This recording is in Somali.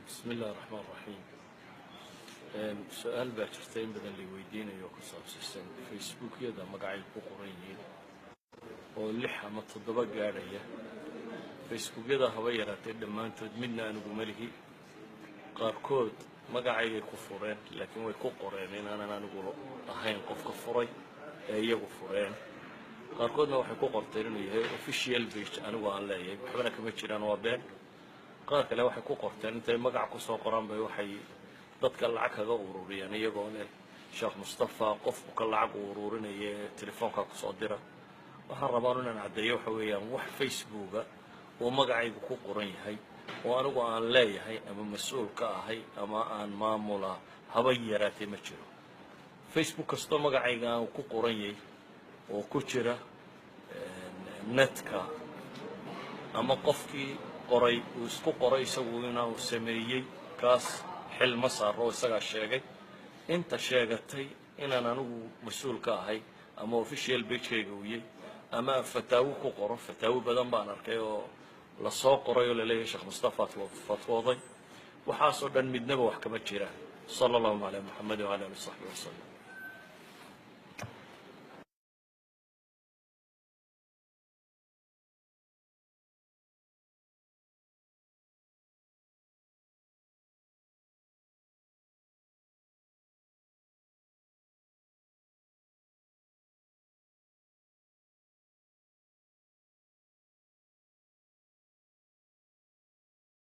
بسم الله الرحمن الرحيم. سؤال باجرتين بدن اللي ويدينا يوكساب سيستم فيسبوك يدا مقاعد بقريين ولحة ما تضبط قارية فيسبوك يدا هوايرات لما أنت منا أنا بملكي قاركود مقاعد كفرين لكن ويكو قرين أنا نقول أهين قف كفري يجو فرين قاركودنا وحكو قرتين هي official page أنا وعلى يه بحبنا كمتشران وابين qaar kale waxay ku qorteen intay magac ku soo qoraan bay waxay dadka lacag kaga ururiyeen iyagoo leh Sheekh Mustafa qofku ka lacag ururinaya telefoonka ku soo dira waxaan rabaa inaan cadeeyo waxa weeyaan wax Facebook oo magacaygu ku qoran yahay oo anigu aan leeyahay ama mas'uul ka ahay ama aan maamula haba yaraatay ma jiro Facebook kasto magacayga aan ku qoran yahay oo ku jira netka ama qofkii qoray uu isku qoray isagu inuu sameeyay kaas xil masaar oo isaga sheegay inta sheegatay inaan anigu mas'uul ka ahay ama official page-kayga uu yahay ama fataawo ku qoro fataawo badan baan arkay oo la soo qoray oo la leeyahay Sheekh Mustafa fatwooday waxaas oo dhan midnaba wax kama jiraan sallallahu alayhi wa sallam wa ala alihi wa sahbihi wa sallam